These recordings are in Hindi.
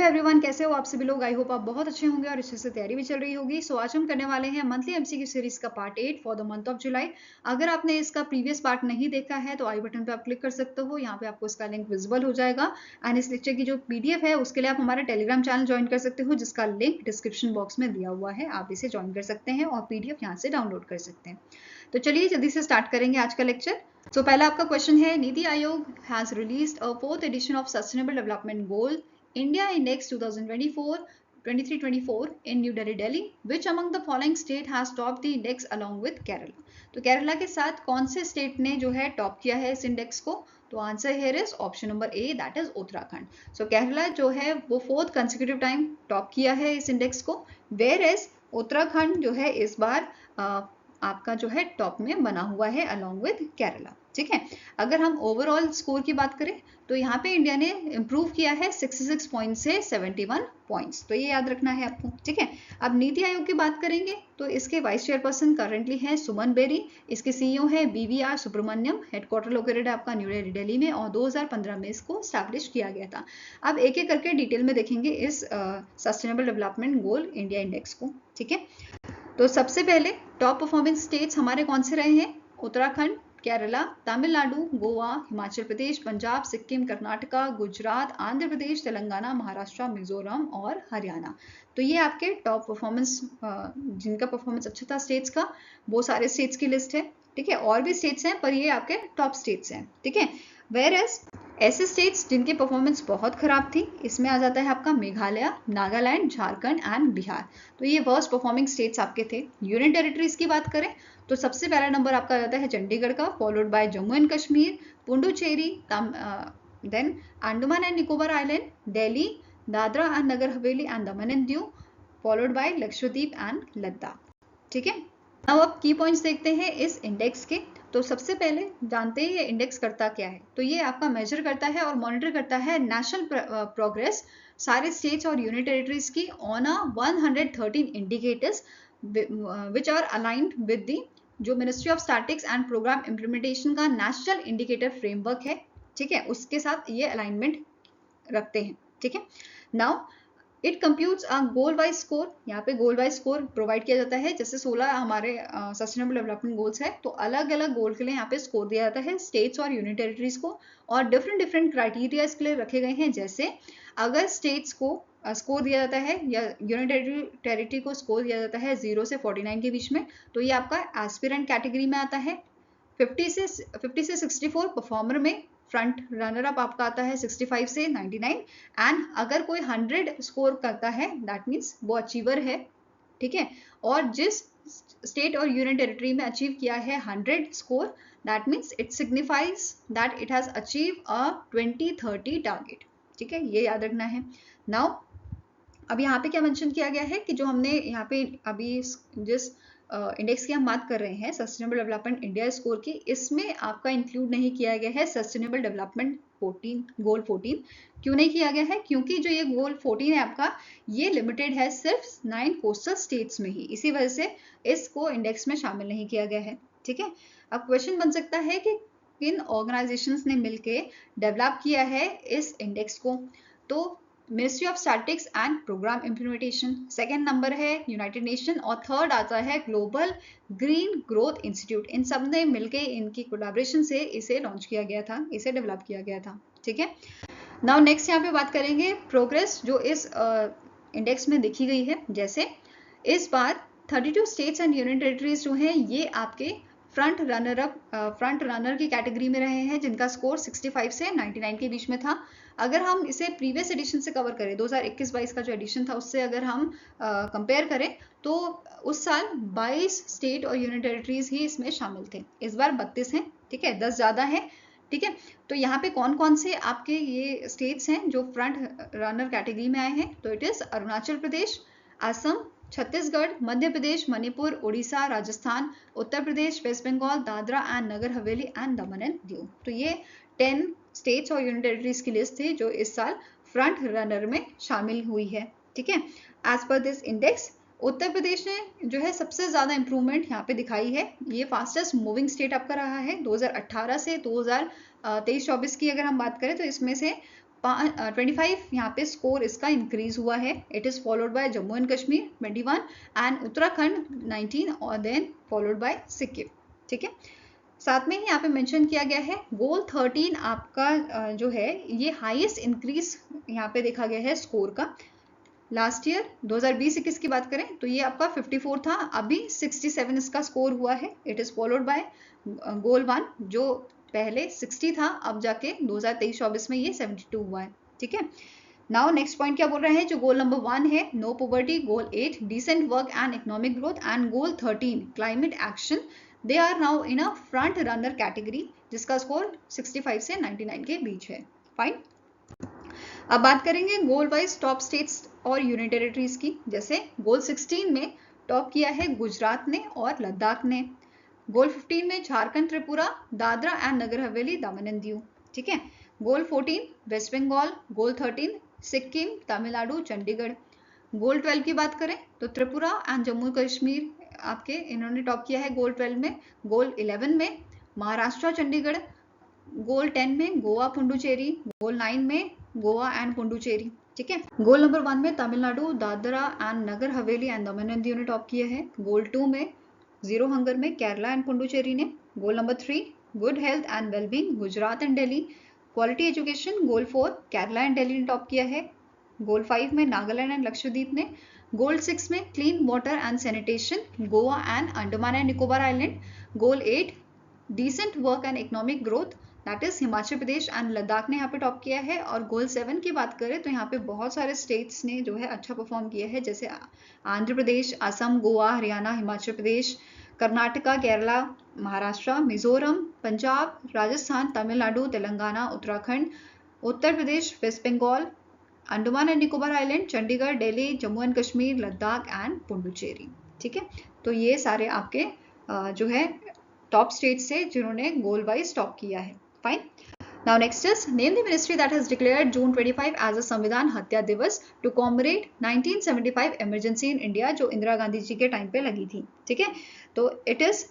एवरीवन, कैसे हो आप सभी लोग। आई होप आप बहुत अच्छे होंगे और अच्छे से तैयारी भी चल रही होगी। सो आज हम करने वाले हैं मंथली एमसीक्यू सीरीज का part 8 for the month of July. अगर आपने इसका प्रीवियस पार्ट नहीं देखा है तो आई बटन पे आप क्लिक कर सकते हो। यहाँ पे आपको इसका लिंक विजिबल हो जाएगा एंड इस लेक्चर की जो पीडीएफ है उसके लिए आप हमारा टेलीग्राम चैनल ज्वाइन कर सकते हो, जिसका लिंक डिस्क्रिप्शन बॉक्स में दिया हुआ है। आप इसे ज्वाइन कर सकते हैं और पीडीएफ यहाँ से डाउनलोड कर सकते हैं। तो चलिए जल्दी से स्टार्ट करेंगे आज का लेक्चर। तो पहला आपका क्वेश्चन है, NITI Aayog has released a 4th edition of sustainable development goal India Index 2024 in New Delhi, Delhi. Which among the following state has topped the index along with Kerala? तो केरला के साथ कौन से स्टेट ने जो है टॉप किया है इस इंडेक्स को? तो answer here is option number A, that is Uttarakhand. So Kerala जो है वो 4th कंसेक्यूटिव टाइम टॉप किया है इस इंडेक्स को, वेयर एज उत्तराखंड जो है इस बार आपका जो है टॉप में बना हुआ है अलॉन्ग विद केरला। ठीक है, अगर हम ओवरऑल स्कोर की बात करें तो यहाँ पे इंडिया ने इंप्रूव किया है 66 पॉइंट से 71 पॉइंट्स, तो ये याद रखना है आपको। ठीक है, अब नीति आयोग की बात करेंगे तो इसके वाइस चेयरपर्सन करंटली है सुमन बेरी, इसके सीईओ है बीवीआर सुब्रमण्यम, हेडक्वार्टर लोकेटेड है आपका न्यू दिल्ली, दिल्ली में, और 2015 में इसको स्टैब्लिश किया गया था। अब एक एक करके डिटेल में देखेंगे इस सस्टेनेबल डेवलपमेंट गोल इंडिया इंडेक्स को। ठीक है, तो सबसे पहले टॉप परफॉर्मिंग स्टेट्स हमारे कौन से रहे हैं? उत्तराखंड, केरला, तमिलनाडु, गोवा, हिमाचल प्रदेश, पंजाब, सिक्किम, कर्नाटका, गुजरात, आंध्र प्रदेश, तेलंगाना, महाराष्ट्र, मिजोरम और हरियाणा। तो ये आपके टॉप परफॉर्मेंस, जिनका परफॉर्मेंस अच्छा था स्टेट्स का, वो सारे स्टेट्स की लिस्ट है। ठीक है, और भी स्टेट्स हैं पर ये आपके टॉप स्टेट्स हैं। ठीक है, वेयर एज ऐसे स्टेट्स जिनकी परफॉर्मेंस बहुत खराब थी, इसमें आ जाता है आपका मेघालय, नागालैंड, झारखंड एंड बिहार। तो ये वर्स्ट परफॉर्मिंग स्टेट्स आपके थे। यूनियन टेरिटरीज की बात करें तो सबसे पहला नंबर आपका आ जाता है चंडीगढ़ का, followed by Jammu and Kashmir, Puducherry, then Andaman and Nicobar island, Delhi, Dadra and Nagar Haveli and Daman and Diu, followed by Lakshadweep and Ladakh. ठीक है, अब आप की पॉइंट्स देखते हैं इस इंडेक्स के। तो सबसे पहले जानते हैं ये इंडेक्स करता क्या है। तो ये आपका मेजर करता है और मॉनिटर करता है नेशनल प्रोग्रेस सारे स्टेट्स और यूनियन टेरिटरीज की on a 113 indicators which are aligned with the जो ministry of statistics and programme implementation का नेशनल इंडिकेटर फ्रेमवर्क है। ठीक है, उसके साथ ये अलाइनमेंट रखते हैं। ठीक है, now it computes a goal wise score. यहाँ पे गोल वाइज स्कोर प्रोवाइड किया जाता है। जैसे 16 हमारे सस्टेनेबल डेवलपमेंट गोल्स है, तो अलग अलग गोल के लिए यहाँ पे स्कोर दिया जाता है स्टेट्स और यूनियन टेरिटरीज को, और डिफरेंट डिफरेंट क्राइटेरिया इसके लिए रखे गए हैं। जैसे अगर स्टेट्स को स्कोर दिया जाता है या यूनियन टेरिटरी को स्कोर दिया जाता है 0 से 49 के बीच में, तो ये आपका एस्पिरेंट कैटेगरी में आता है। 50 से 64 परफॉर्मर में, फ्रंट रनर अप आपका आता है 65 से 99, एंड अगर कोई 100 स्कोर करता है दैट मीन्स वो अचीवर है। ठीक है, और जिस स्टेट और यूनियन टेरिटरी में अचीव किया है 100 score, that means it signifies that it has achieve a 2030 target. ठीक है, ये याद रखना है। नाउ अब यहाँ पे क्या मेंशन किया गया है कि जो हमने यहाँ पे अभी जिस इंडेक्स की हम बात कर रहे हैं सस्टेनेबल डेवलपमेंट इंडिया स्कोर की, इसमें आपका इंक्लूड नहीं किया गया है सस्टेनेबल डेवलपमेंट 14 गोल 14। क्यों नहीं किया गया है? क्योंकि जो ये गोल 14 है आपका, ये लिमिटेड है सिर्फ 9 कोस्टल स्टेट्स में ही, इसी वजह से इसको इंडेक्स में शामिल नहीं किया गया है। ठीक है, अब क्वेश्चन बन सकता है कि किन ऑर्गेनाइजेशंस ने मिलकर डेवलप किया है इस इंडेक्स को? तो ministry of statistics and programme implementation, second number है यूनाइटेड नेशन, और थर्ड आता है ग्लोबल ग्रीन ग्रोथ इंस्टीट्यूट। इन सब ने मिलकर इनकी कोलैबोरेशन से इसे लॉन्च किया गया था, इसे डेवलप किया गया था। ठीक है, नाउ नेक्स्ट यहाँ पे बात करेंगे प्रोग्रेस जो इस इंडेक्स में देखी गई है। जैसे इस बार 32 स्टेट्स एंड यूनियन टेरिटरीज जो हैं ये आपके फ्रंट रनर की कैटेगरी में रहे हैं, जिनका स्कोर 65 से 99 के बीच में था। अगर हम इसे प्रीवियस एडिशन से कवर करें, 2021-22 का जो एडिशन था उससे अगर हम कंपेयर करें तो उस साल 22 स्टेट और यूनियन टेरिटरीज ही इसमें शामिल थे। इस बार 32 हैं। ठीक है, 10 ज़्यादा है। ठीक है, तो यहाँ पे कौन कौन से आपके ये स्टेट्स हैं जो फ्रंट रनर कैटेगरी में आए हैं? तो it is Arunachal Pradesh, Assam, Chhattisgarh, Madhya Pradesh, Manipur, Orissa, Rajasthan, Uttar Pradesh, west Bengal, Dadra and Nagar Haveli and Daman and Diu. तो ये 10 स्टेट्स और यूनियन टेरिटरीज की लिस्ट थी जो इस साल फ्रंट रनर में शामिल हुई है। ठीक है, एज पर दिस इंडेक्स उत्तर प्रदेश ने जो है सबसे ज़्यादा इंप्रूवमेंट यहाँ पे दिखाई है। ये फास्टेस्ट मूविंग स्टेट आपका रहा है 2018 से 2023-24 की अगर हम बात करें तो इसमें से 25 यहाँ पे स्कोर इसका इंक्रीज हुआ है. It is followed by Jammu and Kashmir 21 and Uttarakhand 19 और देन फॉलोड बाय सिक्किम. ठीक है, साथ में ही यहाँ पे मेंशन किया गया है गोल 13 आपका जो है ये हाईएस्ट इंक्रीज यहाँ पे देखा गया है स्कोर का. लास्ट ईयर 2020-21 की बात करें तो ये आपका 54 था, अभी 67 इसका स्कोर हुआ है. इट इज फॉलोड बाय गोल 1 जो पहले 60 था, अब जाके 2023-24 में ये 72 हुआ है. ठीक है, नाउ नेक्स्ट पॉइंट क्या बोल रहा है, जो गोल नंबर 1 है no poverty, goal 8 decent work and economic growth and goal 13 climate action, they are now in a front runner category जिसका स्कोर 65 से 99 के बीच है. फाइन. अब बात करेंगे गोल वाइज टॉप स्टेट्स और यूनियन टेरिटरीज की. जैसे गोल 16 में टॉप किया है गुजरात ने और लद्दाख ने. गोल 15 में Jharkhand, Tripura, Dadra and Nagar Haveli, Daman and Diu. ठीक है, गोल 14 वेस्ट बंगाल, गोल 13 सिक्किम, तमिलनाडु, चंडीगढ़. गोल 12 की बात करें तो त्रिपुरा एंड जम्मू कश्मीर आपके इन्होंने टॉप किया है गोल 12 में. गोल 11 में महाराष्ट्र, चंडीगढ़. गोल 10 में गोवा, पुडुचेरी. गोल 9 में गोवा एंड पुडुचेरी. ठीक है, गोल नंबर 1 में Tamil Nadu, Dadra and Nagar Haveli and Daman and Diu ने टॉप किया है. गोल 2 में जीरो हंगर में केरला एंड पुडुचेरी ने. Goal number 3 good health and wellbeing, Gujarat and Delhi. Quality education goal 4 Kerala and Delhi ने टॉप किया है. गोल 5 में नागालैंड एंड लक्षद्वीप ने. गोल 6 में clean water and sanitation, Goa and Andaman and Nicobar island. Goal 8 decent work and economic growth, that is Himachal Pradesh and Ladakh ने यहाँ पे टॉप किया है. और गोल 7 की बात करें तो यहाँ पे बहुत सारे स्टेट्स ने जो है अच्छा परफॉर्म किया है, जैसे Andhra Pradesh, Assam, Goa, Haryana, Himachal Pradesh, Karnataka, Kerala, Maharashtra, Mizoram, Punjab, Rajasthan, Tamil Nadu, Telangana, Uttarakhand, Uttar Pradesh, west Bengal, Andaman and Nicobar island, Chandigarh, Delhi, Jammu and Kashmir, Ladakh and Puducherry. ठीक है, तो ये सारे आपके जो है टॉप स्टेट्स से जिन्होंने गोल वाइज टॉप किया है. Fine. Now next is name the ministry that has declared June 25 as a संविधान हत्या दिवस to commemorate 1975 emergency in India जो इंदिरा गांधी जी के टाइम पे लगी थी. ठीक है, तो it is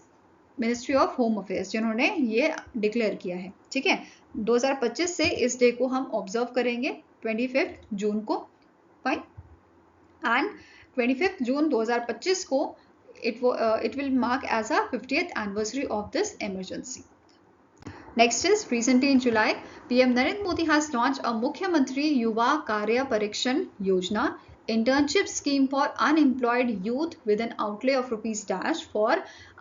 ministry of home affairs जिन्होंने ये डिक्लेयर किया है. ठीक है, 2025 से इस डे को हम ऑब्जर्व करेंगे 25 जून को. फाइन. एंड 25 जून 2025 को it will mark as a 50th anniversary of this emergency. Next is recently in July, PM Narendra Modi has launched a Mukhyamantri Yuva Karya Parikshan Yojana internship scheme for unemployed youth with an outlay of ₹- for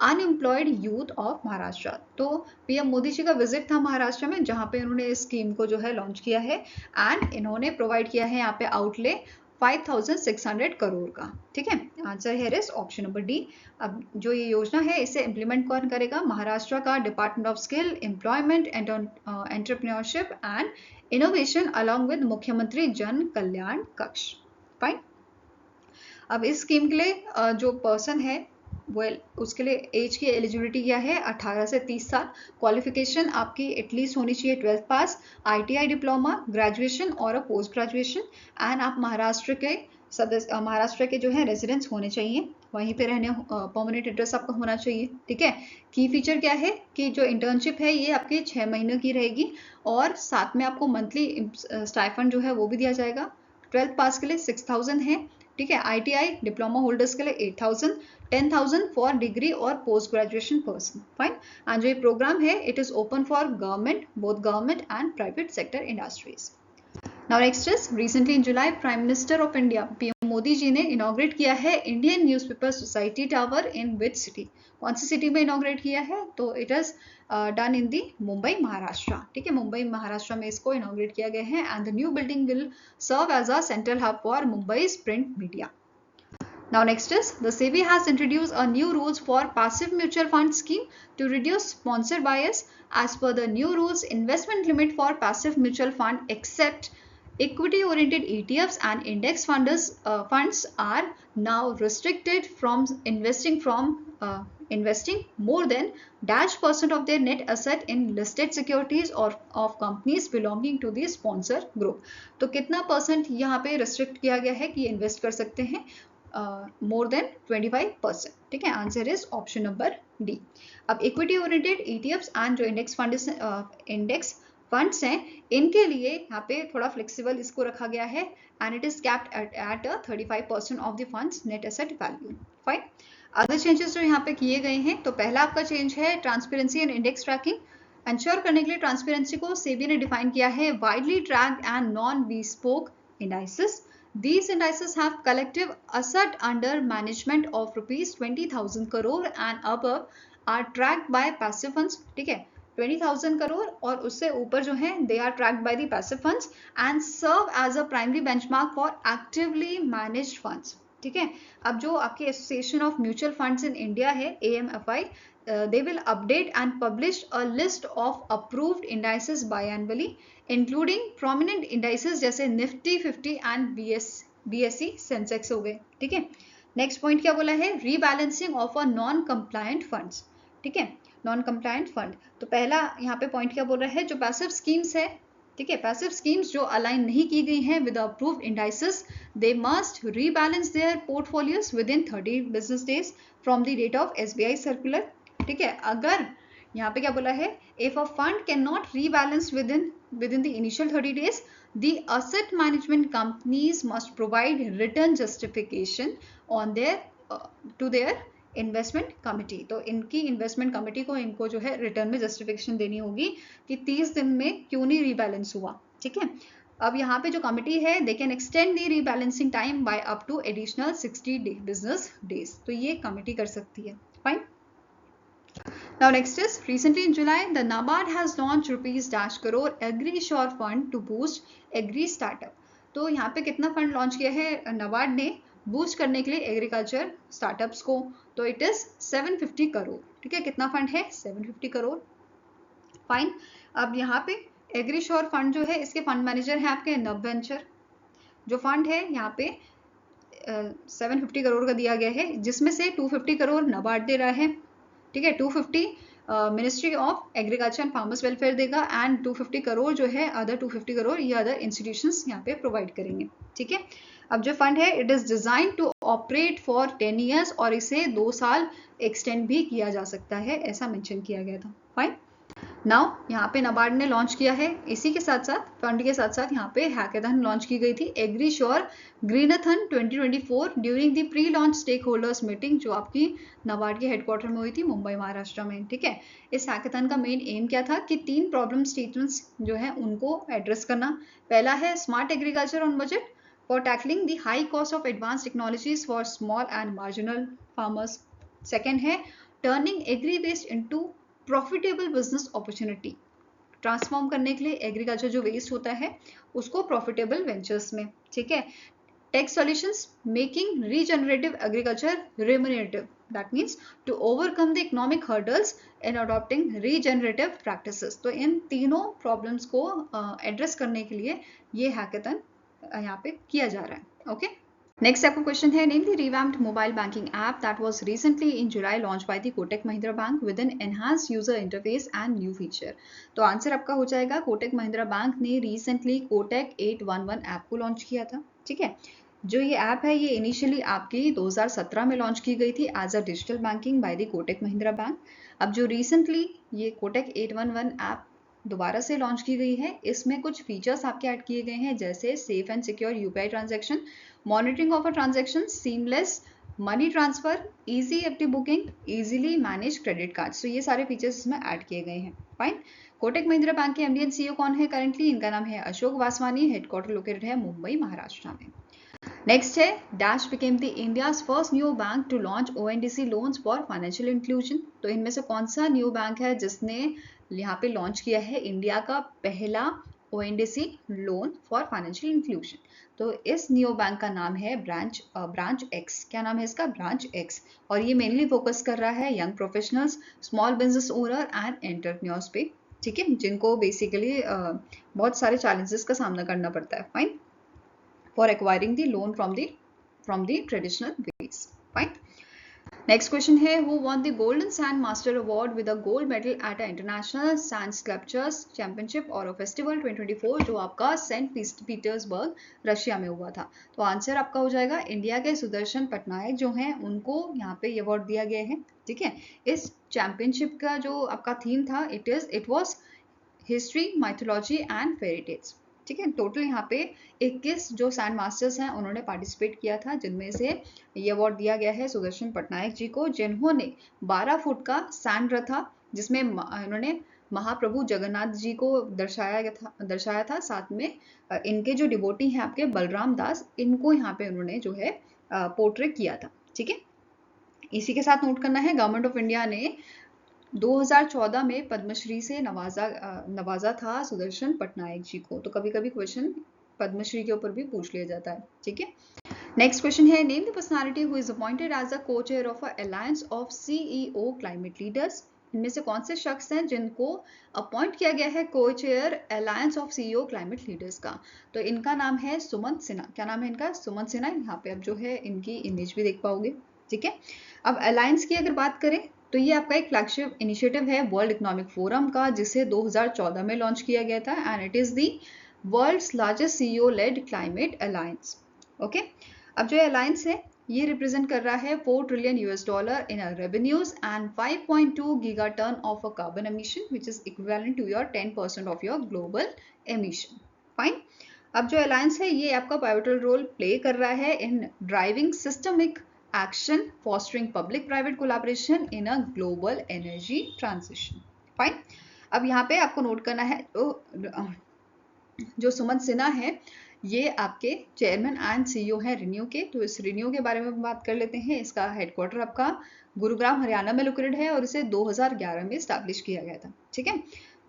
unemployed youth of Maharashtra. तो PM मोदी जी का विजिट था महाराष्ट्र में जहाँ पे उन्होंने इस स्कीम को जो है लॉन्च किया है एंड इन्होंने प्रोवाइड किया है यहाँ पे आउटले 5,600 करोड़ का. ठीक है, आंसर है इज ऑप्शन नंबर डी. अब जो ये योजना है इसे इम्प्लीमेंट कौन करेगा, महाराष्ट्र का department of skill, employment, entrepreneurship and innovation along with मुख्यमंत्री जन कल्याण कक्ष. फाइन. अब इस स्कीम के लिए जो पर्सन है उसके लिए एज की एलिजिबिलिटी क्या है, 18 से 30 साल. क्वालिफिकेशन आपकी एटलीस्ट होनी चाहिए 12th पास, ITI डिप्लोमा, ग्रेजुएशन और पोस्ट ग्रेजुएशन. एंड आप महाराष्ट्र के जो है रेजिडेंट्स होने चाहिए, वहीं पे रहने, परमानेंट एड्रेस आपका होना चाहिए. ठीक है, की फीचर क्या है कि जो इंटर्नशिप है ये आपके 6 महीनों की रहेगी और साथ में आपको मंथली स्टाइफंड जो है वो भी दिया जाएगा. 12th पास के लिए 6,000 है. ठीक है, ITI डिप्लोमा होल्डर्स के लिए 8,000, 10,000 फॉर डिग्री और post graduation person. Fine. And जो ये प्रोग्राम है it is open for government, both government and private sector industries. Now next is recently in July prime minister of India PM Modi ji ने इनॉग्रेट किया है Indian newspaper society tower in which city. कौन सी सिटी में इनॉग्रेट किया है, तो it is done in the Mumbai, Maharashtra. ठीक है, मुंबई महाराष्ट्र में इसको इनॉग्रेट किया गया है and the new building will serve as a central hub for Mumbai's print media. Now next is the SEBI has introduced a new rules for passive mutual fund scheme to reduce sponsor bias. As per the new rules, investment limit for passive mutual fund except equity oriented ETFs and index funds are now restricted from investing more than -% of their net asset in listed securities or of companies belonging to the sponsor group. तो कितना परसेंट यहाँ पे रिस्ट्रिक्ट किया गया है कि इन्वेस्ट कर सकते हैं, मोर देन 25%. ठीक है, answer is option number D. अब इक्विटी ओरिएंटेड ETFs एंड जो इंडेक्स फंड्स हैं, इनके लिए यहाँ पे थोड़ा फ्लेक्सिबल इसको रखा गया है and it is capped at 35% of the funds net asset value. Fine. Other changes जो यहाँ पे किए गए हैं, तो पहला आपका चेंज है transparency and index tracking. Ensure करने के लिए ट्रांसपेरेंसी को सेबी ने डिफाइन किया है widely tracked and non bespoke indices. These indices have collective asset under management of rupees 20,000 crore and above are tracked by passive funds. ठीक है, 20,000 करोड़ और उससे ऊपर जो है they are tracked by the passive funds and serve as a primary benchmark for actively managed funds. ठीक है, अब जो आपकी association of mutual funds in India है AMFI, they will update and publish a list of approved indices biannually including prominent indices जैसे निफ्टी 50 and BSE सेंसेक्स हो गए। ठीक है, नेक्स्ट पॉइंट क्या बोला है, rebalancing of a non compliant funds. ठीक है, नॉन कंप्लायंट फंड, तो पहला यहाँ पे पॉइंट क्या बोल रहा है, जो पैसिव स्कीम्स है, ठीक है, पैसिव स्कीम्स जो अलाइन नहीं की गई हैं with approved indices, they must rebalance their portfolios within 30 business days from the date of SBI circular. ठीक है, अगर यहाँ पे क्या बोला है, if a fund can not rebalance within the initial 30 days, the asset management companies must provide written justification on their to their investment committee. तो इनकी इन्वेस्टमेंट कमिटी को इनको जो है रिटर्न में जस्टिफिकेशन देनी होगी कि 30 दिन में क्यों नहीं रीबैलेंस हुआ। ठीक है, अब यहाँ पे जो कमिटी है they can extend the rebalancing time by up to additional 60 business days, तो ये कमिटी कर सकती है। Fine. Now next is, recently in July, the NABARD has launched ₹- crore AgriSure Fund to boost agri startup. तो यहाँ पे कितना फंड लॉन्च किया है NABARD ने बूस्ट करने के लिए एग्रीकल्चर स्टार्टअप्स को, तो इट इज 750 करोड़। ठीक है, कितना फंड है, 750 करोड़। फाइन। अब यहाँ पे एग्रीश्योर फंड जो है, इसके फंड मैनेजर है आपके नववेंचर। जो फंड है यहाँ पे 750 करोड़ का दिया गया है, जिसमें से 250 करोड़ NABARD दे रहा है। ठीक है, 250 ministry of agriculture and farmers welfare देगा एंड 250 करोड़ जो है अदर 250 करोड़ ये अदर इंस्टीट्यूशंस यहाँ पे प्रोवाइड करेंगे। ठीक है, अब जो फंड है it is design to operate for 10 years और इसे 2 साल एक्सटेंड भी किया जा सकता है, ऐसा मेंशन किया गया था। फाइन। नाउ यहाँ पे NABARD ने लॉन्च किया है, इसी के साथ साथ फंड के साथ साथ यहाँ पे हैकाथन लॉन्च की गई थी, AgriSure Greenathon 2024 during the pre launch stake holders meeting, जो आपकी NABARD के हेडक्वार्टर में हुई थी मुंबई महाराष्ट्र में। ठीक है, इस हैकाथन का मेन एम क्या था कि 3 प्रॉब्लम स्टेटमेंट्स जो है उनको एड्रेस करना। पहला है smart agriculture on budget for tackling the high cost of advance technologies for small and marginal farmers. Second है turning agri waste into profitable business opportunity, transform करने के लिए एग्रीकल्चर जो वेस्ट होता है उसको प्रॉफिटेबल वेंचर्स में। ठीक है, tech solutions making regenerative agriculture remunerative, that means to overcome the economic hurdles in adopting regenerative practices. तो इन तीनों प्रॉब्लम्स को एड्रेस करने के लिए ये हैकाथन यहाँ पे किया जा रहा है। ओके, नेक्स्ट आपका क्वेश्चन है, name the revamped mobile banking app that was recently in July launch by the Kotak Mahindra bank with an enhanced user interface and new feature. तो आंसर आपका हो जाएगा, कोटक महिंद्रा बैंक ने रिसेंटली कोटक 811 ऐप को लॉन्च किया था। ठीक है, जो ये ऐप है ये इनिशियली आपकी 2017 में लॉन्च की गई थी as a digital banking by the Kotak Mahindra bank. अब जो रिसेंटली ये कोटक 811 ऐप दोबारा से लॉन्च की गई है, इसमें कुछ फीचर्स आपके ऐड किए गए हैं, जैसे safe and secure UPI transaction, monitoring of a transaction, seamless money transfer, easy FD booking, easily manage credit card. तो ये सारे फीचर्स इसमें ऐड किए गए हैं। फाइन। कोटक महिंद्रा बैंक के एमडी एंड सीईओ कौन है करेंटली, इनका नाम है अशोक वासवानी, हेडक्वार्टर लोकेटेड है मुंबई महाराष्ट्र में। नेक्स्ट है, dash became the India's first new bank to launch ONDC loans for financial inclusion. तो इनमें से कौन सा न्यू बैंक है जिसने यहाँ पे लॉन्च किया है इंडिया का पहला ONDC loan for financial inclusion? तो इस न्यू बैंक का नाम है ब्रांच एक्स। क्या नाम है इसका, ब्रांच एक्स। और ये मेनली फोकस कर रहा है young professionals, small business owner and entrepreneurs पे। ठीक है, जिनको बेसिकली बहुत सारे चैलेंजेस का सामना करना पड़ता है। Fine, for acquiring the loan from the traditional ways. Fine. Next question here, who won the Golden Sand Master Award with a gold medal at an International Sand Sculptures Championship और फेस्टिवल 2024 जो आपका सेंट पीटर्सबर्ग रशिया में हुआ था? तो आंसर आपका हो जाएगा, इंडिया के सुदर्शन पटनायक जो हैं उनको यहाँ पे अवार्ड दिया गया है। ठीक है, इस चैंपियनशिप का जो आपका थीम था it was history, mythology and fairy tales. ठीक है, टोटल यहाँ पे 21 जो सैंड मास्टर्स हैं उन्होंने पार्टिसिपेट किया था, जिनमें से ये अवार्ड दिया गया है सुदर्शन पटनायक जी को, जिन्होंने 12 फुट का सैंड रथा जिसमें इन्होंने महाप्रभु जगन्नाथ जी को दर्शाया था। साथ में इनके जो डिवोटी हैं आपके बलराम दास, इनको यहाँ पे उन्होंने जो है पोर्ट्रेट किया था। ठीक है, इसी के साथ नोट करना है गवर्नमेंट ऑफ इंडिया ने 2014 में पद्मश्री से नवाजा था सुदर्शन पटनायक जी को। तो कभी कभी क्वेश्चन पद्मश्री के ऊपर भी पूछ लिया जाता है। ठीक है, नेक्स्ट क्वेश्चन है name the personality who is appointed as a co-chair of a alliance of CEO climate leaders. इनमें से कौन से शख्स हैं जिनको अपॉइंट किया गया है co-chair alliance of CEO climate leaders का? तो इनका नाम है सुमंत सिन्हा। क्या नाम है इनका? सुमंत सिन्हा। यहाँ पे अब जो है इनकी इमेज भी देख पाओगे। ठीक है, अब अलायंस की अगर बात करें तो ये आपका एक फ्लैगशिप इनिशिएटिव है वर्ल्ड इकोनॉमिक फोरम का, जिसे 2014 में लॉन्च किया गया था and it is the world's largest CEO led climate alliance. Okay, अब जो अलायंस है ये रिप्रेजेंट कर रहा है $4 trillion in revenues and 5.2 giga ton of a carbon emission which is equivalent to your 10% of your global emission. Fine, अब जो अलायंस है ये आपका पाइवटल रोल प्ले कर रहा है इन driving systemic action fostering public private collaboration in a global energy transition. Fine, अब यहाँ पे आपको नोट करना है जो सुमंत सिन्हा है ये आपके चेयरमैन एंड सीईओ हैं रिन्यू के। तो इस रिन्यू के बारे में बात कर लेते हैं। इसका हेडक्वार्टर आपका गुरुग्राम हरियाणा में लोकेटेड है और इसे 2011 में स्टैब्लिश किया गया था। ठीक है,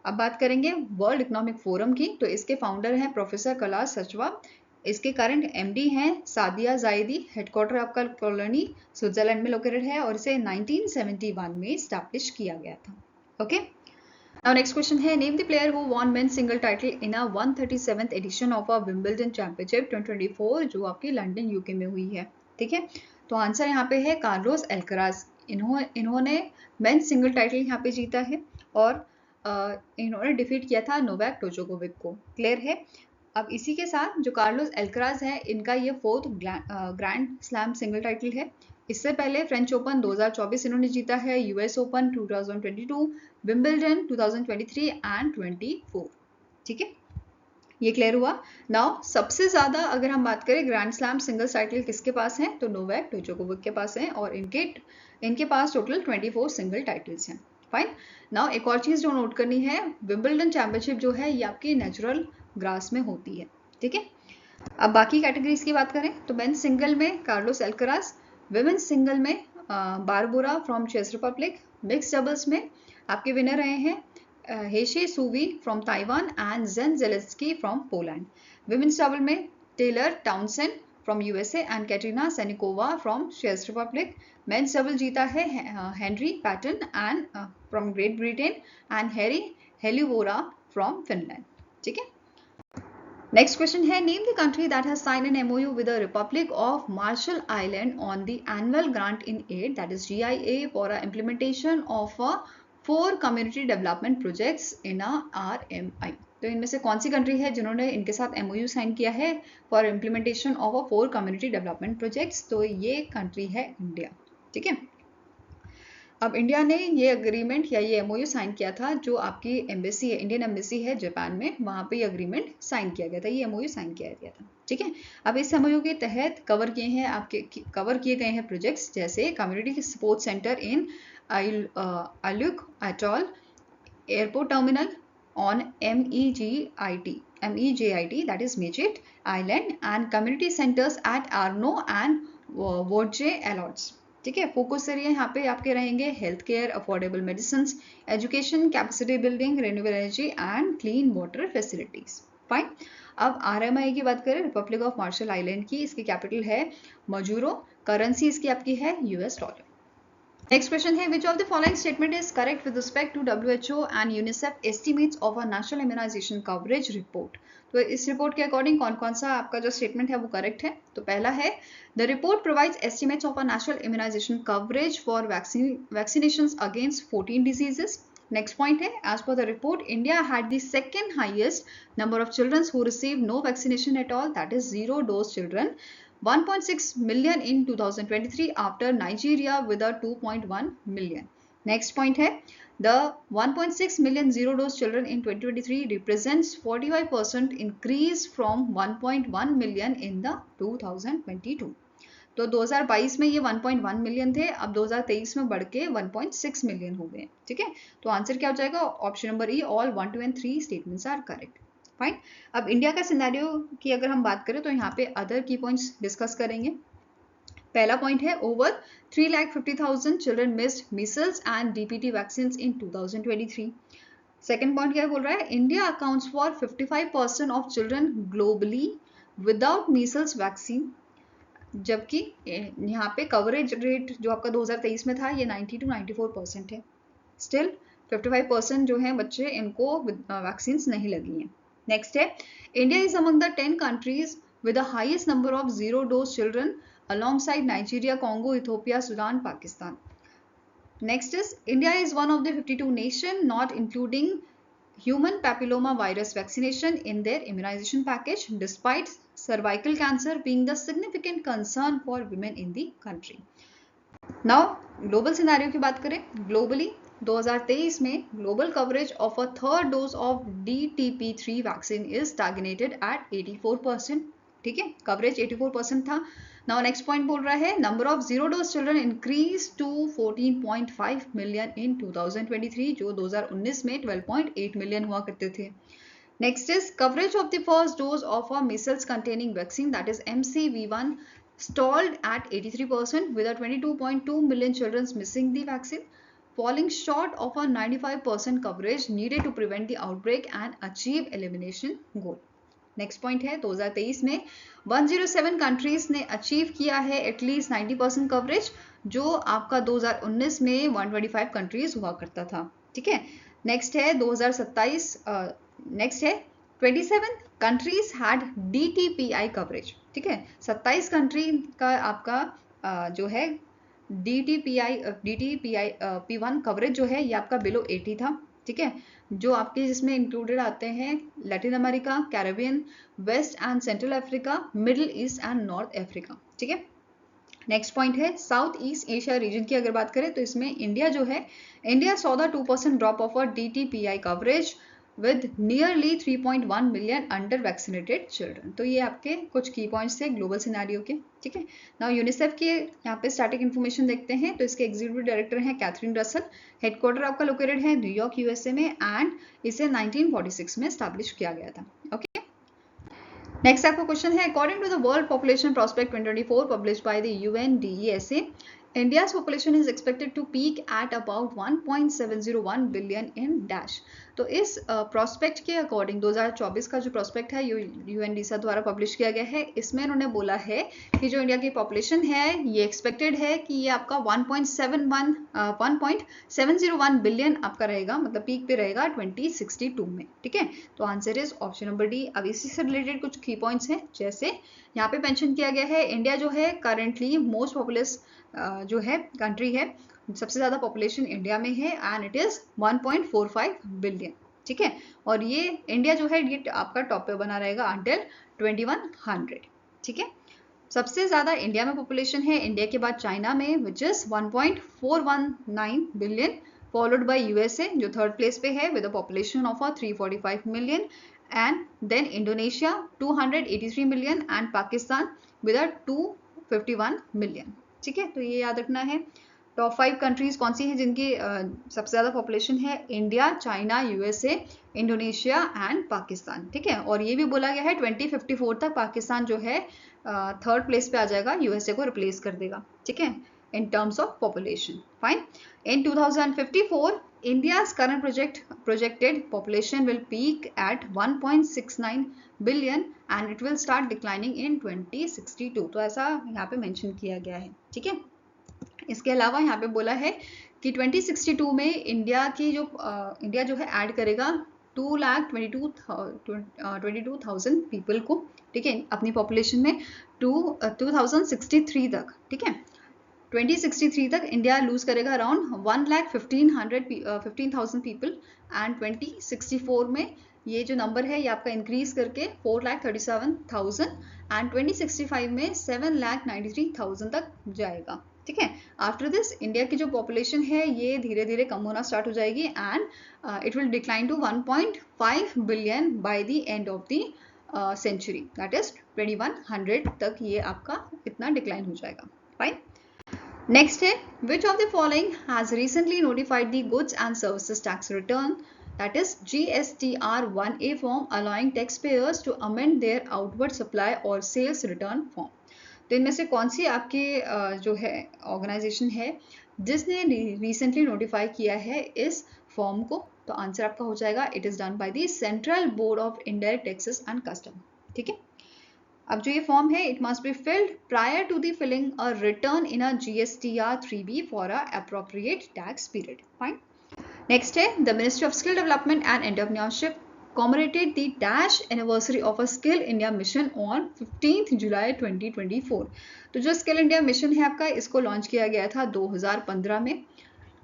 अब बात करेंगे वर्ल्ड इकोनॉमिक फोरम की। तो इसके फाउंडर हैं प्रोफेसर कैलाश सचवा। इसके करंट एमडी हैं सादिया जायदी। हेडक्वार्टर आपका कॉलोनी स्विट्जरलैंड में लोकेटेड है और इसे 1971 में स्टैब्लिश किया गया था। ओके, नाउ नेक्स्ट क्वेश्चन है name the player who won men's single title in a 137th edition of a Wimbledon championship 2024 जो आपकी लंदन यूके में हुई है। ठीक है, तो आंसर यहाँ पे है कार्लोस अल्कराज। इन्होंने मेंस सिंगल टाइटल यहाँ पे जीता है और इन्होंने डिफीट किया था नोवाक जोकोविक को। क्लियर है? अब इसी के साथ जो कार्लोस अल्कराज है इनका ये 4th grand slam single title है। इससे पहले फ्रेंच ओपन 2024 इन्होंने जीता है, यूएस ओपन 2022, विंबलडन 2023 एंड 24। ठीक है, ये क्लियर हुआ। नाउ सबसे ज्यादा अगर हम बात करें ग्रैंड स्लैम सिंगल्स टाइटल किसके पास है तो नोवाक जोकोविक के पास है और इनके पास टोटल 24 सिंगल टाइटल्स हैं। फाइन, नाउ एक और चीज जो नोट करनी है, विंबलडन चैंपियनशिप जो है ये आपकी नेचुरल ग्रास में होती है। ठीक है, अब बाकी कैटेगरीज की बात करें तो मेंस सिंगल में कार्लोस अल्कराज, विमेंस सिंगल में बारबोरा फ्रॉम चेक रिपब्लिक, मिक्स डबल्स में आपके विनर रहे हैं Hsieh Suwei from Taiwan and Jan Zielinski from Poland. Women's double में Taylor Townsend from USA and Katerina Siniakova from चेक रिपब्लिक। मेंस डबल जीता है Henry Patten and from Great Britain and Harri Heliovaara from Finland. ठीक है, नेक्स्ट क्वेश्चन है name the country that has signed an MOU with the Republic of Marshall island on the annual grant in aid that is GIA for a implementation of 4 community development projects in RMI। तो इनमें से कौन सी कंट्री है जिन्होंने इनके साथ MOU साइन किया है for implementation of 4 community development projects? तो ये कंट्री है इंडिया। ठीक है, अब इंडिया ने ये अग्रीमेंट या ये MOU साइन किया था, जो आपकी एम्बेसी है, इंडियन एम्बेसी है जापान में, वहां पे ये अग्रीमेंट साइन किया गया था, ये MOU साइन किया गया था। ठीक है, अब इस MOU के तहत कवर किए गए हैं प्रोजेक्ट्स जैसे community support centre in Ailuk atoll, airport terminal on MEJIT that is Mejit Island and community centers at Arno and Vodje Allots। ठीक है, फोकस एरिया यहाँ पे आपके रहेंगे health care, affordable medicine, education, capacity building, renewable energy and clean water facilities. Fine, अब RMI की बात करें रिपब्लिक ऑफ मार्शल आइलैंड की, इसकी कैपिटल है मजूरो, करेंसी इसकी आपकी है US डॉलर। नेक्स्ट क्वेश्चन है which of the following statement is correct with respect to WHO and UNICEF estimates of a national immunisation coverage report. तो इस रिपोर्ट के अकॉर्डिंग कौन कौन सा आपका जो स्टेटमेंट है वो करेक्ट है? तो पहला है the report provides estimates of a national immunisation coverage for vaccinations against 14 diseases. Next point है as per the report India had the second highest number of children who received no vaccination at all that is 0 dose children, 1.6 million in 2023 after Nigeria with a 2.1 million. Next point है the 1.6 million zero dose children in 2023 represents 45% increase from 1.1 million in the 2022। तो 2022 में ये 1.1 मिलियन थे, अब 2023 में बढ़ के 1.6 मिलियन हो गए। ठीक है, तो आंसर क्या हो जाएगा? Option number E, all 1, 2 and 3 statements are correct. Fine. अब इंडिया का सिनेरियो की अगर हम बात करें तो यहाँ पे अदर की पॉइंट्स डिस्कस करेंगे। पहला पॉइंट है over 3,50,000 children missed Meselson and DPT vaccine in 2023। Second point क्या बोल रहा है? India accounts for 55% of children globally without Meselson vaccine, जबकि यहाँ पे कवरेज रेट जो आपका 2023 में था ये 90 to 94% है। स्टिल 55% जो है बच्चे इनको वैक्सीन नहीं लगी हैं। नेक्स्ट है India is among the 10 countries with the highest number of zero dose children alongside Nigeria, Congo, Ethiopia, Sudan, Pakistan. Next is India is one of the 52 nations not including human papilloma virus vaccination in their immunization package despite cervical cancer being the significant concern for women in the country. Now global scenario की बात करें, globally 2023 में global coverage of a third dose of DTP3 vaccine is stagnated at 84%. ठीक है, कवरेज 84% था। नाउ नेक्स्ट पॉइंट बोल रहा है number of zero dose children increase to 14.5 million in 2023, जो 2019 में 12.8 मिलियन हुआ करते थे। Next is coverage of the first dose of a measles containing vaccine that is MCV1 stalled at 83% with a 22.2 million children missing the vaccine, falling short of a 95% coverage needed to prevent the outbreak and achieve elimination goal. Next point है 2023 में 107 कंट्रीज ने अचीव किया है एटलीस्ट 90% कवरेज, जो आपका 2019 में 125 कंट्रीज हुआ करता था। ठीक है, नेक्स्ट है 2027, नेक्स्ट है 27 कंट्रीज हैड DTPI कवरेज। ठीक है, 27 कंट्री का आपका जो है DTPI P1 कवरेज जो है ये आपका बिलो 80 था। ठीक है, जो आपके जिसमें इंक्लूडेड आते हैं Latin America, Caribbean, West and Central Africa, Middle East and North Africa. ठीक है, नेक्स्ट पॉइंट है साउथ ईस्ट एशिया रीजन की अगर बात करें तो इसमें इंडिया जो है, India saw the 2% drop of a DTPI coverage with nearly 3.1 million under vaccinated children। तो ये आपके कुछ की पॉइंट्स थे ग्लोबल सिनेरियो के। ठीक है, नाउ यूनिसेफ के यहाँ पे स्टैटिक इन्फॉर्मेशन देखते हैं तो इसके एग्जीक्यूटिव डायरेक्टर हैं कैथरीन रसल, हेडक्वार्टर आपका लोकेटेड है न्यूयॉर्क USA में एंड इसे 1946 में स्टैब्लिश किया गया था। ओके, नेक्स्ट आपका क्वेश्चन है according to the world population prospect 2024 published by the UNDESA, India's population is expected to peak at about 1.701 billion in dash। तो इस प्रोस्पेक्ट के अकॉर्डिंग 2024 का जो प्रोस्पेक्ट है UNDESA द्वारा पब्लिश किया गया है, इसमें उन्होंने बोला है कि जो इंडिया की पॉपुलेशन है ये एक्सपेक्टेड है कि ये आपका 1.701 बिलियन आपका रहेगा, मतलब पीक पे रहेगा 2062 में। ठीक है, तो answer is option number D. अब इसी से रिलेटेड कुछ की पॉइंट्स हैं, जैसे यहाँ पे मेंशन किया गया है इंडिया जो है करेंटली मोस्ट पॉपुलस जो है कंट्री है, सबसे ज्यादा पॉपुलेशन इंडिया में है एंड इट इज 1.45 बिलियन। ठीक है, और ये इंडिया जो है ये आपका टॉप पे बना रहेगा अंटिल 2100। ठीक है, सबसे ज्यादा इंडिया में पॉपुलेशन है इंडिया के बाद चाइना में which is 1.419 billion, followed by USA जो थर्ड प्लेस पे है with a population of 345 million, and then Indonesia 283 million and Pakistan with 251 million. ठीक है, तो ये याद रखना है। टॉप 5 कंट्रीज कौन सी हैं जिनकी सबसे ज्यादा पॉपुलेशन है? India, China, USA, Indonesia and Pakistan. ठीक है, और ये भी बोला गया है 2054 तक पाकिस्तान जो है थर्ड प्लेस पे आ जाएगा, USA को रिप्लेस कर देगा। ठीक है, in terms of population. Fine. In 2054, India's current projected population will peak at 1.69 billion and it will start declining in 2062. तो ऐसा यहाँ पे मेंशन किया गया है। ठीक है, इसके अलावा यहाँ पे बोला है कि 2062 में इंडिया जो है ऐड करेगा 2,22,000 पीपल को। ठीक है, अपनी पॉपुलेशन में 2063 तक। ठीक है, 2063 तक इंडिया लूज करेगा अराउंड 1,15,000 पीपल एंड 2064 में ये जो नंबर है ये आपका इंक्रीज करके 4,37,000 एंड 2065 में 7,93,000 तक जाएगा। ठीक है। आफ्टर दिस इंडिया की जो पॉपुलेशन है ये धीरे धीरे कम होना स्टार्ट हो जाएगी and it will decline to 1.5 billion by the end of the century, that is 2100 तक ये आपका इतना डिक्लाइन हो जाएगा। फाइन। नेक्स्ट है which of the following has recently notified the goods and services tax return, that is GSTR 1A form allowing taxpayers to amend their outward supply or sales return form। तो इनमें से कौन सी आपकी जो है ऑर्गेनाइजेशन है जिसने रिसेंटली नोटिफाई किया है इस फॉर्म को? तो आंसर आपका हो जाएगा it is done by the central board of indirect taxes and custom. ठीक है। अब जो ये फॉर्म है it must be filled prior to the filling a return in a GSTR 3B for a appropriate tax period. Fine. Next है the Ministry of Skill Development and Entrepreneurship commemorated the dash anniversary of a Skill India Mission on 15th July 2024। तो जो Skill India Mission है आपका इसको लॉन्च किया गया था 2015 में।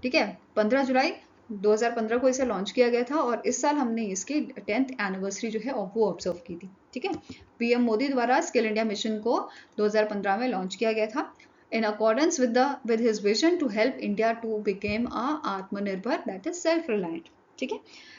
ठीक है, 15 जुलाई 2015 को इसे लॉन्च किया गया था और इस साल हमने इसकी 10th एनिवर्सरी जो है वो ऑब्जर्व की थी। ठीक है, PM मोदी द्वारा स्किल इंडिया मिशन को 2015 में लॉन्च किया गया था in accordance with his vision to help India to become a आत्मनिर्भर, that is self-reliant। ठीक है।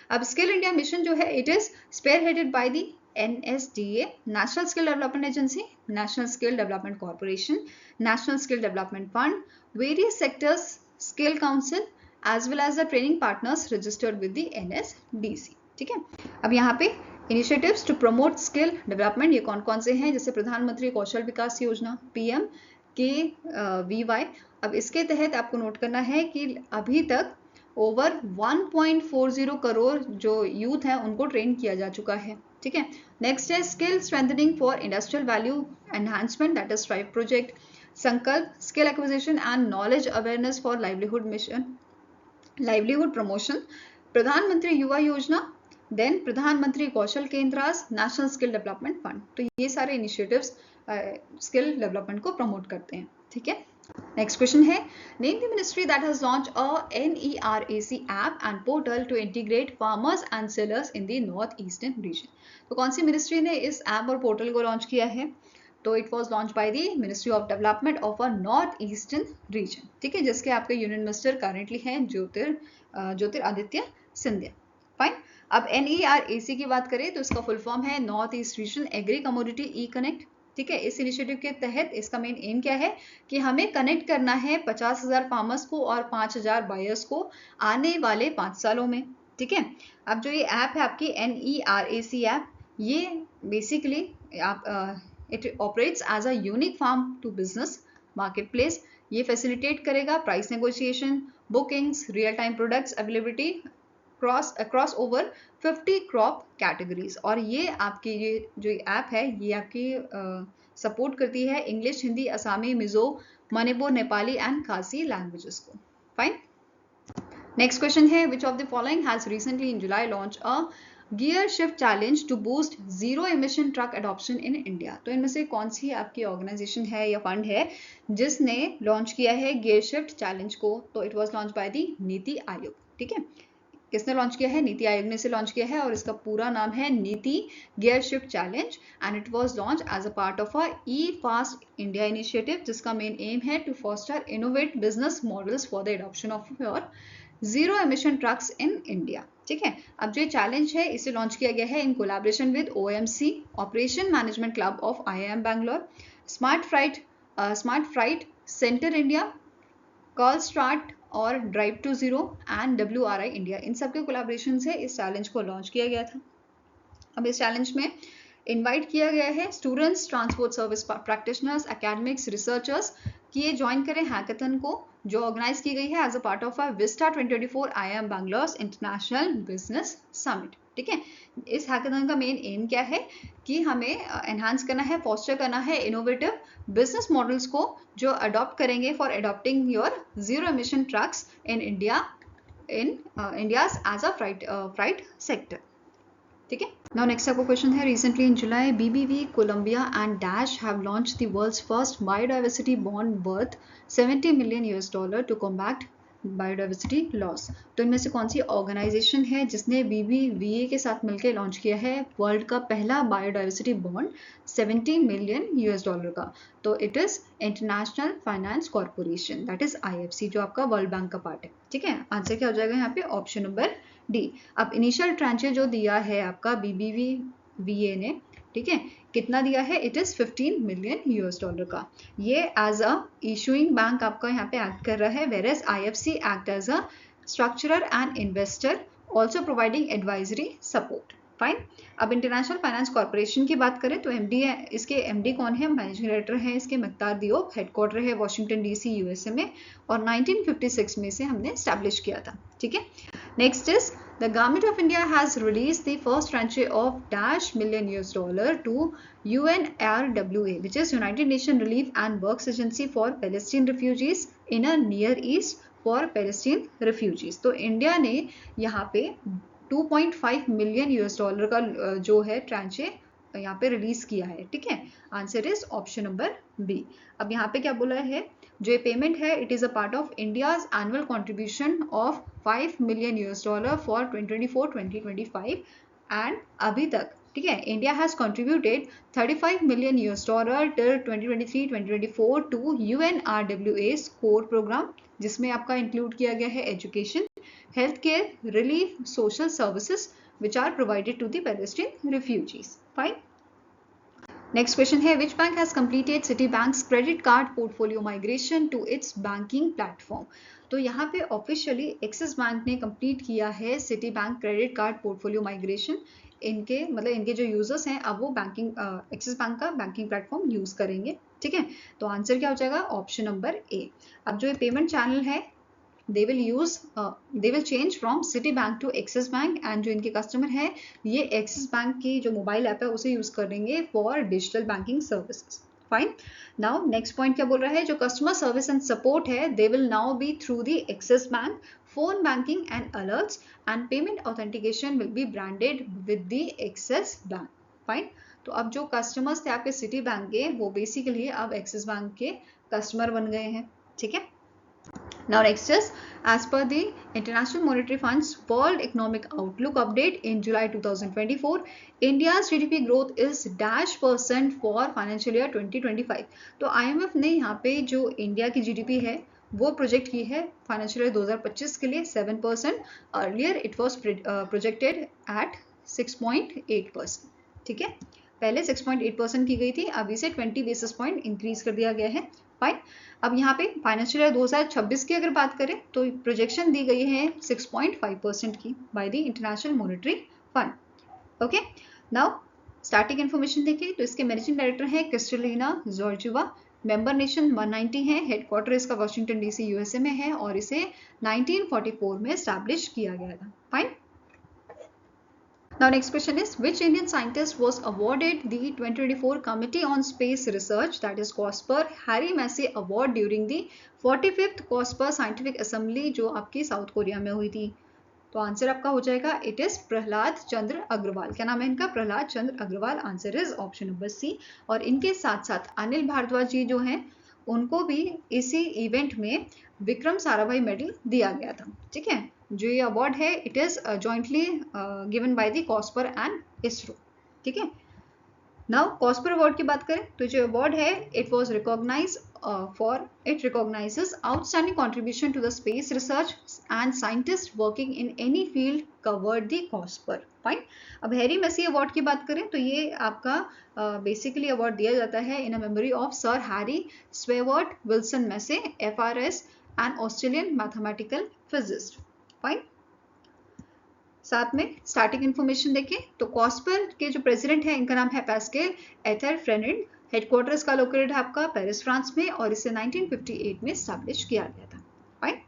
अब स्किल इंडिया मिशन जो है it is spearheaded by the NSDA, National Skill Development Agency, National Skill Development Corporation, National Skill Development Fund, various sectors, Skill Council, as well as the training partners registered with the NSDC। ठीक है। अब यहाँ पे initiatives to promote skill development ये कौन कौन से हैं? जैसे प्रधानमंत्री कौशल विकास योजना PMKVY। अब इसके तहत आपको नोट करना है कि अभी तक ओवर 1.40 करोड़ जो यूथ हैं उनको ट्रेन किया जा चुका है। ठीक है। नेक्स्ट है skill strengthening for industrial value enhancement, that is strive project. Sankalp skill acquisition and knowledge awareness for livelihood mission, livelihood promotion, Pradhan Mantri Yuva Yojana, then Pradhan Mantri Kaushal Kendras, national skill development fund. तो ये सारे इनिशिएटिव्स स्किल डेवलपमेंट को प्रमोट करते हैं। ठीक है। नेक्स्ट क्वेश्चन है name the ministry that has launch a NERAC app and portal to integrate farmers and sellers in the north eastern reason. तो कौन सी मिनिस्ट्री ने इस ऐप और पोर्टल को लॉन्च किया है? तो it was launch by the ministry of development of a north eastern region. ठीक है, जिसके आपके यूनियन मिनिस्टर करेंटली हैं ज्योतिरादित्य सिंधिया। फाइन। अब NERAC की बात करें तो इसका फुल फॉर्म है north east region agri commodity e connect. ठीक है, इस इनिशिएटिव के तहत इसका मेन एम क्या है कि हमें कनेक्ट करना है 50,000 फार्मर्स को और 5,000 बायर्स को आने वाले 5 सालों में। ठीक है। अब जो ये ऐप है आपकी NERAC ऐप, ये बेसिकली आप it operates as a unique farm to business market place. ये फैसिलिटेट करेगा price negotiation, bookings, real time products availability across over 50 crop categories. और ये आपकी ये जो ऐप है ये आपकी सपोर्ट करती है English, Hindi, Assamese, Mizo, Manipur, Nepali and Khasi languages को। फाइन। नेक्स्ट क्वेश्चन है which of the following has recently in July launch a gear shift challenge to boost zero emission truck adoption in India. तो इनमें से कौन सी आपकी ऑर्गेनाइजेशन है या फंड है जिसने लॉन्च किया है गियर शिफ्ट चैलेंज को? तो it was launch by the NITI Aayog. ठीक है, किसने लॉन्च किया है? नीति आयोग ने इसे लॉन्च किया है और इसका पूरा नाम है NITI gear shift challenge and it was launch as a part of a e-FAST India initiative, जिसका मेन एम है to foster innovate business models for the adoption of your zero emission trucks in India. ठीक है। अब जो चैलेंज है इसे लॉन्च किया गया है in collaboration with OMC, operation management club of IIM Bangalore, smart freight centre India, CALSTART और drive to zero and WRI India. इन सब के कोलैबोरेशन से इस चैलेंज को लॉन्च किया गया था। अब इस चैलेंज में इनवाइट किया गया है students, transport service practitioners, academics, researchers कि ये ज्वाइन करें हैकाथन को जो ऑर्गेनाइज की गई है as a part of Vista 2024 IIM Bangalore international business summit. ठीक है, इस हैकाथन का मेन एम क्या है कि हमें एनहांस करना है, फॉस्टर करना है इनोवेटिव बिजनेस मॉडल्स को जो अडॉप्ट करेंगे for adopting your zero emission trucks in India in India's as a freight sector. ठीक है। नाउ नेक्स्ट आपको क्वेश्चन है recently in July BBV, Colombia and dash have launched the world's first biodiversity bond worth $70 million to combat biodiversity loss. तो इनमें से कौन सी ऑर्गेनाइजेशन है जिसने BBVA के साथ मिलकर लॉन्च किया है वर्ल्ड का पहला बायोडाइवर्सिटी बॉन्ड 70 मिलियन US$ का? तो it is international finance corporation, that is IFC, जो आपका वर्ल्ड बैंक का पार्ट है। ठीक है, आंसर क्या हो जाएगा यहाँ पे? Option number D. अब इनिशियल ट्रांचे जो दिया है आपका BBVA ने, ठीक है, कितना दिया है? इट इज 15 मिलियन US$ का। ये एज अ इशूइंग बैंक आपका यहाँ पे एक्ट कर रहा है, where as IFC act as a structurer and investor, also providing advisory support. Fine. अब इंटरनेशनल फाइनेंस कॉर्पोरेशन की बात करें तो MD है, इसके MD कौन है? मैनेजिंग डायरेक्टर है इसके मुख्तार दियोब, हेडक्वार्टर है वॉशिंगटन DC USA में, और 1956 में से हमने स्टैब्लिश किया था। ठीक है, next is the government of India has released the first tranche of $1 million to UNRWA, which is United Nations Relief and Works Agency for Palestine Refugees in a Near East for Palestine Refugees। तो इंडिया ने यहाँ पे 2.5 मिलियन US$ का जो है ट्रांचे यहाँ पे रिलीज किया है। ठीक है, answer is option number B. अब यहाँ पे क्या बोला है? जो ये पेमेंट है, it is a part of India's annual contribution of 5 million US$ for 2024-2025 and अभी तक, ठीक है, India has contributed 35 million US$ till 2023-2024 to UNRWA's core programme, जिसमें आपका इंक्लूड किया गया है education, health care, relief, social services which are provided to the Palestinian refugees. Fine. Next question है, which bank has completed Citibank's credit card portfolio migration to its banking platform? तो यहाँ पे ऑफिशियली एक्सिस बैंक ने कंप्लीट किया है city bank credit card portfolio migration. इनके मतलब इनके जो यूजर्स हैं अब वो बैंकिंग एक्सिस बैंक का बैंकिंग प्लेटफॉर्म यूज करेंगे। ठीक है, तो आंसर क्या हो जाएगा? ऑप्शन नंबर ए। अब जो ये पेमेंट चैनल है they will change from Citibank to Axis Bank, and जो इनके कस्टमर है ये Axis Bank की जो मोबाइल ऐप है उसे यूज करेंगे for digital banking services. Fine. Now next point क्या बोल रहा है? जो कस्टमर सर्विस एंड सपोर्ट है they will now B through the Axis Bank, phone banking and alerts, and payment authentication will be branded with the Axis Bank। Fine. तो अब जो कस्टमर्स थे आपके सिटी बैंक के वो बेसिकली अब Axis Bank के कस्टमर बन गए हैं। ठीक है, now next is, as per the International Monetary Fund's World Economic Outlook update in July 2024, India's GDP growth is -% for financial year 2025। तो IMF ने यहाँ पे जो इंडिया की GDP है वो प्रोजेक्ट की है फाइनेंशियल ईयर 2025 के लिए 7%। Earlier it was projected at 6.8%। ठीक है, पहले 6.8% की गई थी, अब इसे 20 बेसिस पॉइंट इंक्रीज कर दिया गया है। फाइन। अब यहाँ पे फाइनेंशियल ईयर 2026 की अगर बात करें तो प्रोजेक्शन दी गई है 6.5% की by the international monetary fund. Okay, now static information देखिए तो इसके मैनेजिंग डायरेक्टर है क्रिस्टलिना जॉर्जिवा, मेंबर नेशन 190 है, हेडक्वार्टर इसका वॉशिंगटन DC USA में है और इसे 1944 में एस्टैब्लिश किया गया था। Fine. Now next question is, which Indian scientist was awarded the 2024 Committee on Space Research, that is COSPER, Harry Massey Award during the 45th COSPER Scientific Assembly जो आपकी साउथ कोरिया में हुई थी? तो आंसर आपका हो जाएगा इट इज प्रहलाद चंद्र अग्रवाल। क्या नाम है इनका? Prahlad Chandra Agarwal. Answer is option number C. और इनके साथ साथ अनिल भारद्वाज जी जो हैं उनको भी इसी इवेंट में विक्रम साराभाई मेडल दिया गया था। ठीक है, जो ये अवार्ड है it is jointly given by the COSPAR and ISRO. ठीक है, नाउ कॉस्पर अवार्ड की बात करें तो जो अवार्ड है it was recognise for it recognises outstanding contribution to the space research and scientist working in any field covered the COSPAR. Fine. अब हैरी मेसी अवार्ड की बात करें तो ये आपका बेसिकली अवार्ड दिया जाता है in a memory of sir Harrie Stewart Wilson Massey, FRS, an Australian mathematical physicist. Fine. साथ में स्टार्टिंग इन्फॉर्मेशन देखें तो कॉस्पर के जो प्रेसिडेंट है इनका नाम है पैस्कल एथरफ्रेनिड, हेडक्वार्टर इसका लोकेटेड है आपका पेरिस फ्रांस में और इसे 1958 में एस्टैब्लिश किया गया था। Fine.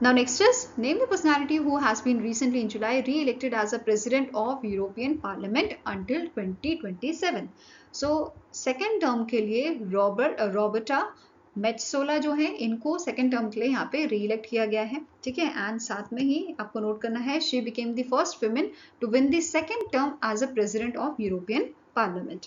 Now next is, name the personality who has been recently in July re-elected as a president of European Parliament until 2027। So second term के लिए रॉबर्टा मेट्सोला जो है इनको सेकेंड टर्म के लिए यहाँ पे री-इलेक्ट किया गया है। ठीक है, एंड साथ में ही आपको नोट करना है she became the first women to win the second term as a president of European parliament.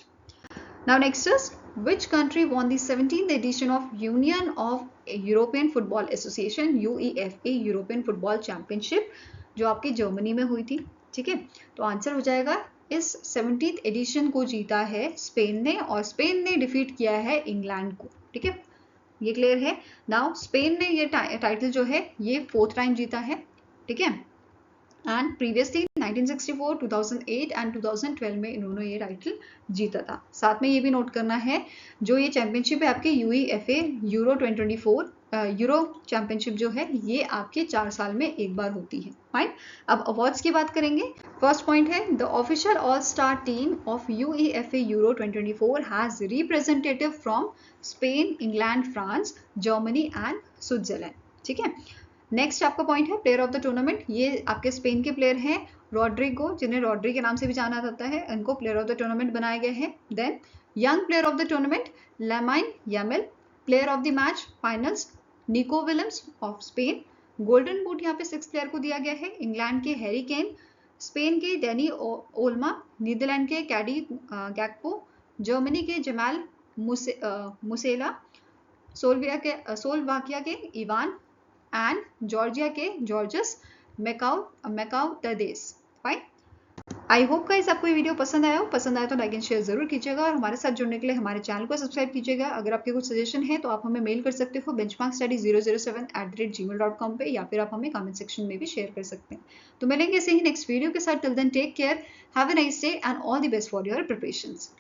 Now next is, Which country won the 17th edition of Union of European Football Association UEFA European football championship, जो आपकी जर्मनी में हुई थी? ठीक है, तो आंसर हो जाएगा इस 17th एडिशन को जीता है स्पेन ने, और स्पेन ने डिफीट किया है इंग्लैंड को। ठीक है, ये क्लियर है। नाउ स्पेन ने ये टाइटल जो है ये 4th टाइम जीता है। ठीक है, एंड प्रीवियसली 1964, 2008 एंड 2012 में इन्होंने ये टाइटल जीता था। साथ में ये भी नोट करना है, जो ये चैंपियनशिप है आपके यूईएफए यूरो 2024 यूरो चैंपियनशिप जो है ये आपके 4 साल में एक बार होती है। फाइन, अब अवार्ड्स की बात करेंगे। फर्स्ट पॉइंट है the official all star team of UEFA euro 2024 has representative from Spain, England, France, Germany and Switzerland. ठीक है, नेक्स्ट आपका पॉइंट है प्लेयर ऑफ द टूर्नामेंट। ये आपके स्पेन के प्लेयर हैं रॉड्रिगो, जिन्हें रॉड्री के नाम से भी जाना जाता है, इनको प्लेयर ऑफ द टूर्नामेंट बनाए गए हैं। Then young player of the tournament Lamine Yamal. Player of the match finals Nico Williams of Spain. Golden boot यहाँ पे 6 प्लेयर को दिया गया है, इंग्लैंड के हैरी केन, स्पेन के डैनी ओल्मा, नीदरलैंड के कैडी गैक्पो, जर्मनी के जमाल मुसेला, सोलवाकिया के इवान एंड जॉर्जिया के Georges Mikautadze. Fine, I hope guys आपको ये वीडियो पसंद आया हो। पसंद आया तो लाइक एंड शेयर जरूर कीजिएगा, और हमारे साथ जुड़ने के लिए हमारे चैनल को सब्सक्राइब कीजिएगा। अगर आपके कुछ सजेशन है तो आप हमें मेल कर सकते हो benchmarkstudy007@gmail.com पे, या फिर आप हमें कमेंट सेक्शन में भी शेयर कर सकते हैं। तो मिलेंगे ऐसे ही नेक्स्ट वीडियो के साथ। Till then take care, have a nice day and all the best for your preparations.